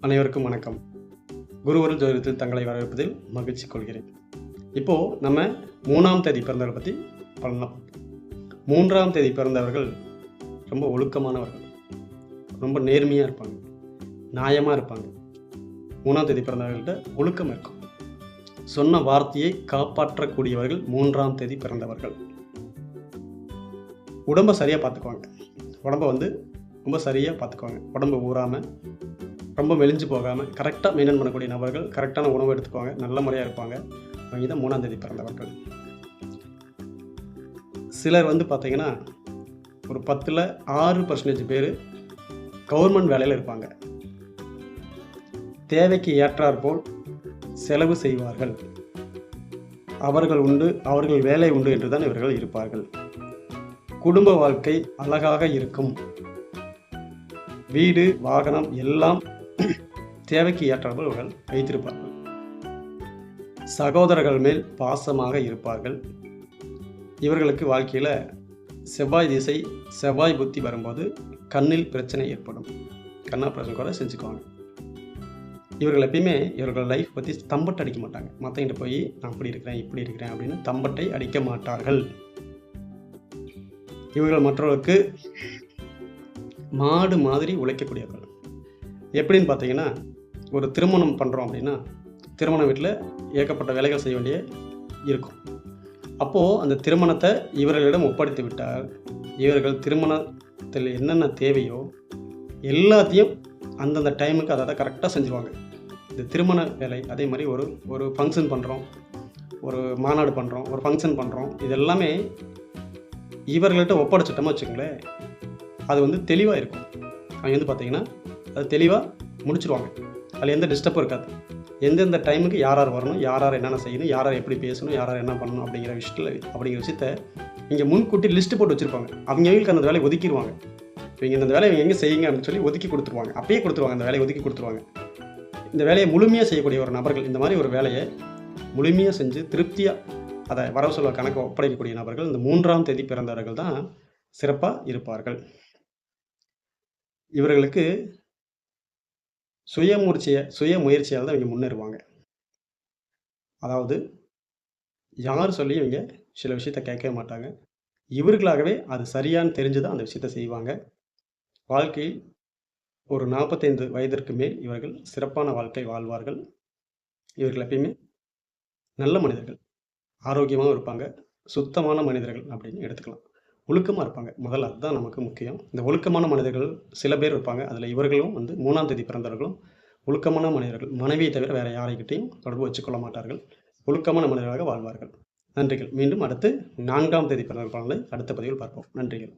அனைவருக்கும் வணக்கம். குருவருள் ஜோதிடத்தில் தங்களை வரவேற்பதில் மகிழ்ச்சி கொள்கிறேன். இப்போது நம்ம 3ஆம் தேதி பிறந்தவர்கள் பற்றி பண்ணலாம். 3ஆம் தேதி பிறந்தவர்கள் ரொம்ப ஒழுக்கமானவர்கள், ரொம்ப நேர்மையாக இருப்பாங்க, நியாயமாக இருப்பாங்க. 3ஆம் தேதி பிறந்தவர்கள்ட்ட ஒழுக்கம் இருக்கும். சொன்ன வார்த்தையை காப்பாற்றக்கூடியவர்கள் 3ஆம் தேதி பிறந்தவர்கள். உடம்பை சரியாக பார்த்துக்குவாங்க. உடம்பை ரொம்ப சரியாக பார்த்துக்குவாங்க. உடம்பு ஊறாமல், ரொம்ப மெலிஞ்சு போகாமல் கரெக்டாக மெயின்டைன் பண்ணக்கூடிய நபர்கள். கரெக்டான உணவு எடுத்துக்குவாங்க, நல்ல முறையாக இருப்பாங்க. அவங்க தான் 3ஆம் தேதி பிறந்தவர்கள். சிலர் பார்த்தீங்கன்னா ஒரு 10ல் 6% பேர் கவர்மெண்ட் வேலையில் இருப்பாங்க. தேவைக்கு ஏற்றாற்போல் செலவு செய்வார்கள். அவர்கள் உண்டு, அவர்கள் வேலை உண்டு என்று தான் இவர்கள் இருப்பார்கள். குடும்ப வாழ்க்கை அழகாக இருக்கும். வீடு, வாகனம் எல்லாம் தேவைக்கு ஏற்றாற்போல் இவர்கள் வைத்திருப்பார்கள். சகோதரர்கள் மேல் பாசமாக இருப்பார்கள். இவர்களுக்கு வாழ்க்கையில் செவ்வாய் திசை, செவ்வாய் புத்தி வரும்போது கண்ணில் பிரச்சனை ஏற்படும். கண் ஆப்ரேஷன் கூட செஞ்சுக்குவாங்க. இவர்கள் எப்பயுமே இவர்கள் லைஃப் பற்றி தம்பட்டை அடிக்க மாட்டாங்க. மற்றவங்கிட்ட போய் நான் அப்படி இருக்கிறேன், இப்படி இருக்கிறேன் அப்படின்னு தம்பட்டை அடிக்க மாட்டார்கள். இவர்கள் மற்றவர்களுக்கு மாடு மாதிரி உழைக்கக்கூடியவர்கள். எப்படின்னு பார்த்தீங்கன்னா, ஒரு திருமணம் பண்ணுறோம் அப்படின்னா திருமண வீட்டில் ஏகப்பட்ட வேலைகள் செய்ய வேண்டிய இருக்கும். அப்போது அந்த திருமணத்தை இவர்களிடம் ஒப்படைத்து விட்டால் இவர்கள் திருமணத்தில் என்னென்ன தேவையோ எல்லாத்தையும் அந்தந்த டைமுக்கு அதை கரெக்டாக செஞ்சுருவாங்க. இந்த திருமண வேலை அதே மாதிரி ஒரு ஃபங்க்ஷன் பண்ணுறோம், ஒரு மாநாடு பண்ணுறோம், ஒரு ஃபங்க்ஷன் பண்ணுறோம், இது எல்லாமே இவர்கள்ட்ட ஒப்படைச்சிட்டோமா வச்சுக்கோங்களேன், அது தெளிவாக இருக்கும். அவங்க பார்த்தீங்கன்னா அது தெளிவாக முடிச்சிருவாங்க. அதில் எந்த டிஸ்டர்பும் இருக்காது. எந்தெந்த டைமுக்கு யார் யார் வரணும், யார் யார் என்னென்ன செய்யணும், யார் யார் எப்படி பேசணும், யார் யார் என்ன பண்ணணும் அப்படிங்கிற விஷயத்தை இங்கே முன்கூட்டி லிஸ்ட்டு போட்டு வச்சுருப்பாங்க. அவங்களுக்கு அந்த வேலையை ஒதுக்கிடுவாங்க. இவங்க இந்த வேலையை எங்கே செய்யுங்க அப்படின்னு சொல்லி ஒதுக்கி கொடுத்துருவாங்க. அப்பயே கொடுத்துருவாங்க, அந்த வேலையை ஒதுக்கி கொடுத்துருவாங்க. இந்த வேலையை முழுமையாக செய்யக்கூடிய ஒரு நபர்கள், இந்த மாதிரி ஒரு வேலையை முழுமையாக செஞ்சு திருப்தியாக அதை வரவு செலவு கணக்கு ஒப்படைக்கக்கூடிய நபர்கள் இந்த 3ஆம் தேதி பிறந்தவர்கள் தான் சிறப்பாக இருப்பார்கள். இவர்களுக்கு சுய முயற்சியால் தான் இவங்க முன்னேறுவாங்க. அதாவது யார் சொல்லி இவங்க சில விஷயத்தை கேட்கவே மாட்டாங்க. இவர்களாகவே அது சரியான்னு தெரிஞ்சு தான் அந்த விஷயத்தை செய்வாங்க. வாழ்க்கையில் ஒரு 45 வயதிற்கு மேல் இவர்கள் சிறப்பான வாழ்க்கை வாழ்வார்கள். இவர்கள் எப்பயுமே நல்ல மனிதர்கள், ஆரோக்கியமாகவும் இருப்பாங்க, சுத்தமான மனிதர்கள் அப்படின்னு எடுத்துக்கலாம். ஒழுக்கமாக இருப்பாங்க. முதல்ல அதுதான் நமக்கு முக்கியம். இந்த ஒழுக்கமான மனிதர்கள் சில பேர் இருப்பாங்க. அதில் இவர்களும் 3ஆம் தேதி பிறந்தவர்களும் ஒழுக்கமான மனிதர்கள். மனைவியை தவிர வேறு யாரைக்கிட்டையும் தொடர்பு வச்சுக்கொள்ள மாட்டார்கள். ஒழுக்கமான மனிதர்களாக வாழ்வார்கள். நன்றிகள். மீண்டும் அடுத்து 4ஆம் தேதி பிறந்தவர்கள் பலனை அடுத்த பதிவில் பார்ப்போம். நன்றிகள்.